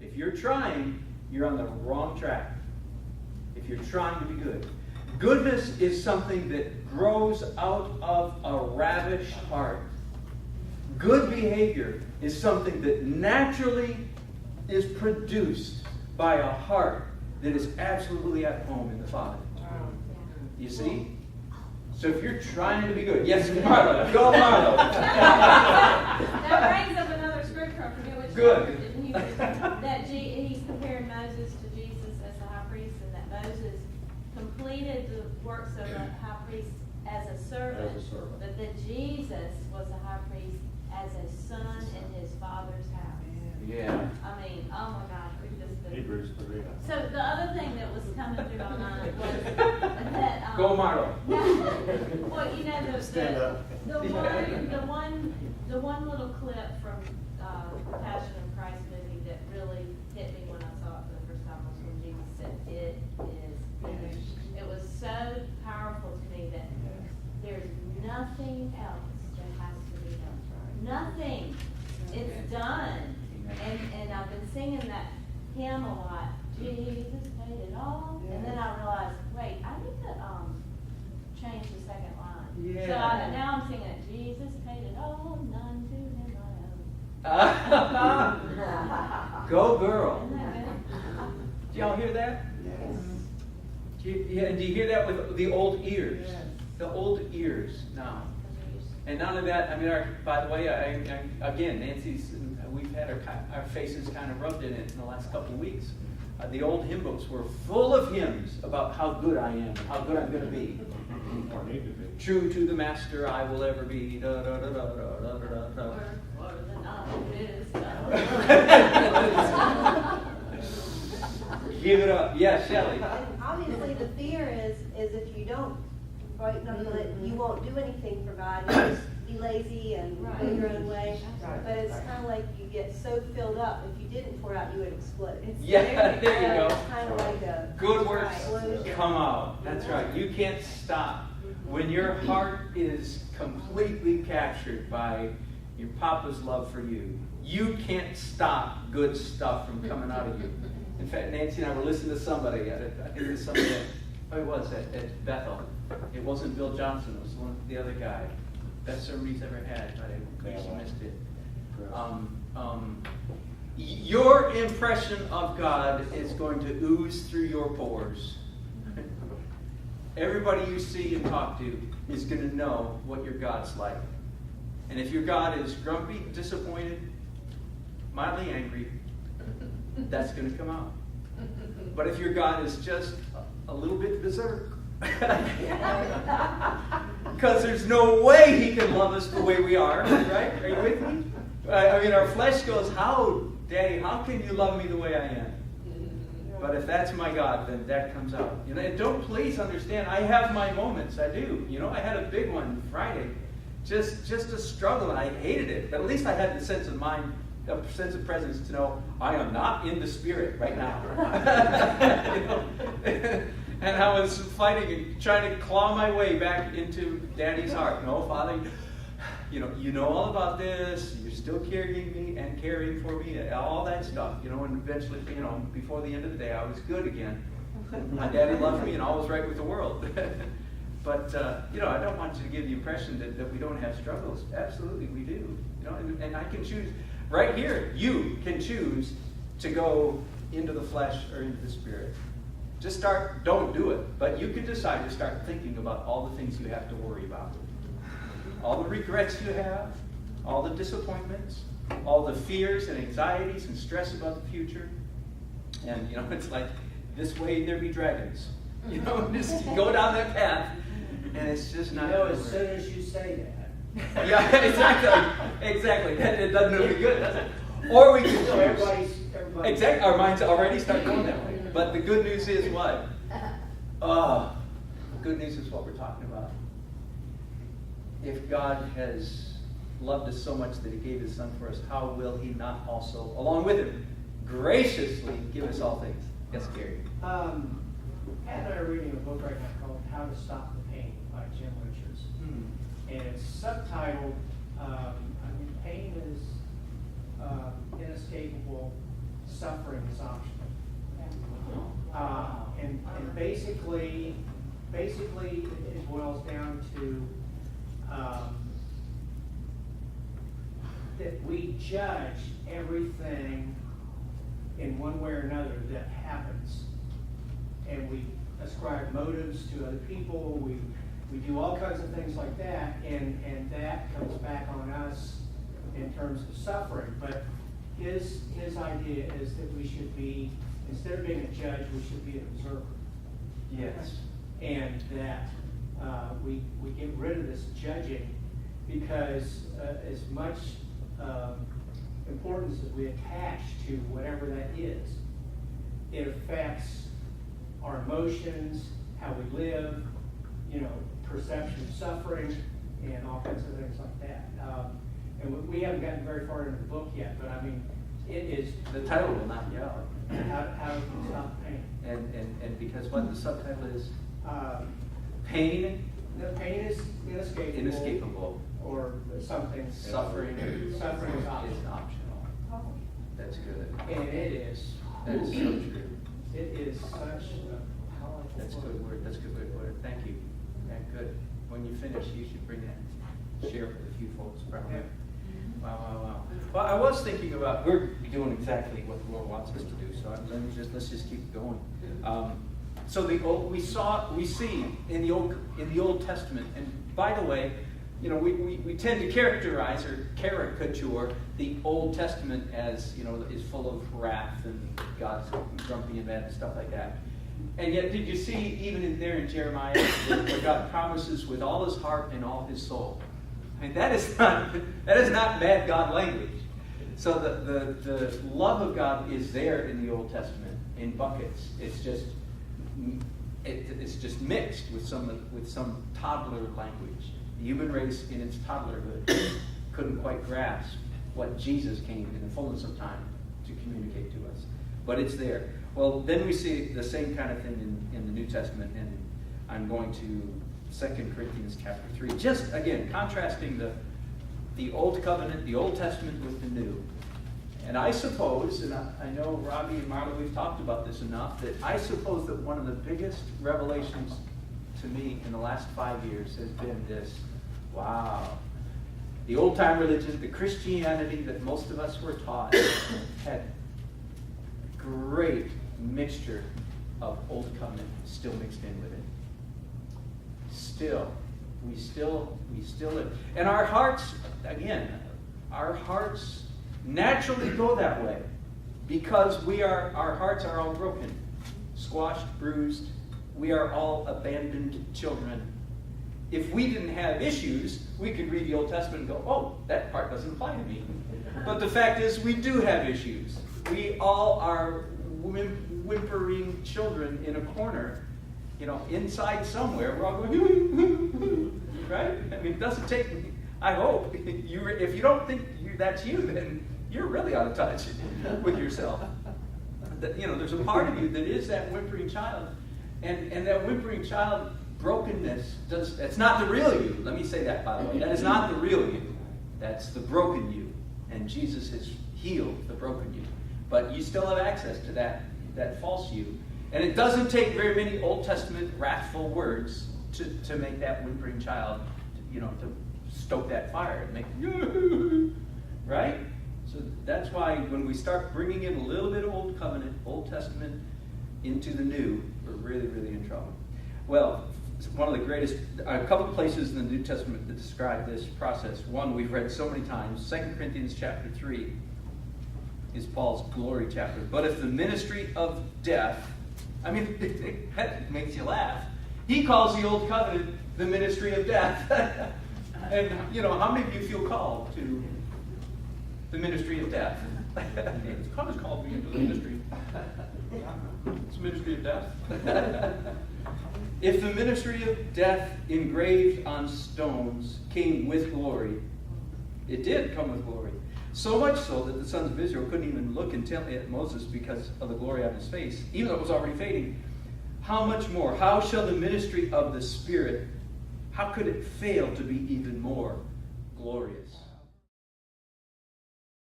If you're trying, you're on the wrong track. If you're trying to be good. Goodness is something that grows out of a ravished heart. Good behavior is something that naturally is produced by a heart that is absolutely at home in the Father. You see? So if you're trying to be good, yes, Marlo, go Marlo. That brings up another scripture, I forget which Good. that he's comparing Moses to Jesus as the high priest, and that Moses completed the works of the high priest as a servant, but that Jesus was the high priest as a son in his Father's house. Yeah. I mean, oh my gosh, we've just been... Hebrews 3. So the other thing that was coming through my mind was that... Go Marlo. Well, you know, Stand up. the one little clip from Passion of Christ movie that really hit me when I saw it for the first time was when Jesus said, "It is finished." It was so powerful to me that there's nothing else that has to be done. Nothing. It's done. And I've been singing that hymn a lot. Jesus paid it all. And then I realized, wait, I need to change the second line. Yeah. So now I'm singing it. Jesus paid it all, none to him Go girl. Isn't that good? Do y'all hear that? Yes. Do you hear that with the old ears? Yes. The old ears now. And none of that, I mean, by the way, again, Nancy's, we've had our faces kind of rubbed in it in the last couple of weeks. The old hymn books were full of hymns about how good I am, how good I'm going to be. Or need to be. True to the master I will ever be. Da, da, da, da, da, da, da, da. Or the knowledge is. Give it up. Yes, Shelley. And obviously, the fear is if you don't write nothing, you won't do anything for God. You just be lazy and go your own way. Right. But it's kind of like you get so filled up. If you didn't pour out, you would explode. Yeah, there you go. It's kind of like a Good words explosion. come out. That's right. You can't stop. When your heart is completely captured by your Papa's love for you, you can't stop good stuff from coming out of you. In fact, Nancy and I were listening to somebody, I think it was somebody at Bethel. It wasn't Bill Johnson, it was the other guy. Best sermon he's ever had, but I guess you missed it. Your impression of God is going to ooze through your pores. Everybody you see and talk to is going to know what your God's like. And if your God is grumpy, disappointed, mildly angry, that's going to come out. But if your God is just a little bit berserk, because there's no way he can love us the way we are, right? Are you with me? I mean, our flesh goes, Daddy, how can you love me the way I am? But if that's my God, then that comes out. You know, and don't please understand, I have my moments, I do. You know, I had a big one Friday. Just a struggle, and I hated it. But at least I had the sense of mind, a sense of presence to know I am not in the spirit right now. You know? And I was fighting and trying to claw my way back into Daddy's heart. No, Father, you know all about this. You're still carrying me and caring for me, all that stuff. You know, and eventually, before the end of the day, I was good again. My daddy loved me, and all was right with the world. But I don't want you to give the impression that we don't have struggles. Absolutely, we do. You know, and I can choose right here. You can choose to go into the flesh or into the spirit. Just don't do it. But you can decide to start thinking about all the things you have to worry about. All the regrets you have, all the disappointments, all the fears and anxieties and stress about the future. And, it's like, this way there be dragons. Just go down that path, and it's just not... As soon as you say that. Yeah, exactly. It doesn't do any good, does it? Or we can... Everybody. Exactly. Our minds already start going that way. But the good news is what? The good news is what we're talking about. If God has loved us so much that he gave his son for us, how will he not also, along with him, graciously give us all things? Yes, Gary. Pat and I are reading a book right now called How to Stop the Pain by Jim Richards. And it's subtitled, pain is inescapable, suffering is optional. And basically it boils down to that we judge everything in one way or another that happens. And we ascribe motives to other people, we do all kinds of things like that, and that comes back on us in terms of suffering. But his idea is that we should be, instead of being a judge, we should be an observer. Yes. And that we get rid of this judging, because as much importance as we attach to whatever that is, it affects our emotions, how we live, perception of suffering, and all kinds of things like that. And we haven't gotten very far into the book yet, but I mean, it is. The title will not be out. How do we stop pain? And because what the subtitle is? Pain. The pain is inescapable. Inescapable. Or something. Suffering. Suffering is Is optional. optional. That's good. And it is. That is so true. It is such a powerful. That's a good word. That's a good word. Thank you. Yeah, good. When you finish, you should bring that. Share with a few folks, probably. Yeah. Wow. Well, I was thinking about, we're doing exactly what the Lord wants us to do, so let's just keep going. So we see in the Old Testament, and by the way, we tend to characterize or caricature the Old Testament as, is full of wrath and God's grumpy and bad and stuff like that. And yet, did you see even in Jeremiah where God promises with all his heart and all his soul? I mean, that is not bad God language. So the love of God is there in the Old Testament in buckets. It's just mixed with some toddler language. The human race in its toddlerhood couldn't quite grasp what Jesus came in the fullness of time to communicate to us. But it's there. Well, then we see the same kind of thing in the New Testament, and I'm going to 2 Corinthians chapter 3. Just, again, contrasting the Old Covenant, the Old Testament with the New. And I suppose, and I know Robbie and Marla, we've talked about this enough, that I suppose that one of the biggest revelations to me in the last 5 years has been this: wow, the old-time religion, the Christianity that most of us were taught, had great mixture of Old Covenant still mixed in with it. We still live. And our hearts naturally go that way, because our hearts are all broken, squashed, bruised. We are all abandoned children. If we didn't have issues, we could read the Old Testament and go, oh, that part doesn't apply to me. But the fact is, we do have issues. We all are whimpering children in a corner, inside somewhere. We're all going, right? I mean, it doesn't take, I hope, if you don't think that's you, then you're really out of touch with yourself. There's a part of you that is that whimpering child, and that whimpering child brokenness, that's not the real you. Let me say that, by the way. That is not the real you. That's the broken you. And Jesus has healed the broken you. But you still have access to that false you. And it doesn't take very many Old Testament wrathful words to make that whimpering child, to stoke that fire and make, right? So that's why when we start bringing in a little bit of Old Covenant, Old Testament into the New, we're really, really in trouble. Well, one of the greatest, a couple of places in the New Testament that describe this process. One we've read so many times, 2 Corinthians chapter 3 is Paul's glory chapter. But if the ministry of death, that makes you laugh. He calls the Old Covenant the ministry of death. And, how many of you feel called to the ministry of death? God has called me into the ministry. It's the ministry of death. If the ministry of death engraved on stones came with glory, it did come with glory. So much so that the sons of Israel couldn't even look intently at Moses because of the glory on his face, even though it was already fading. How much more? How shall the ministry of the Spirit, how could it fail to be even more glorious?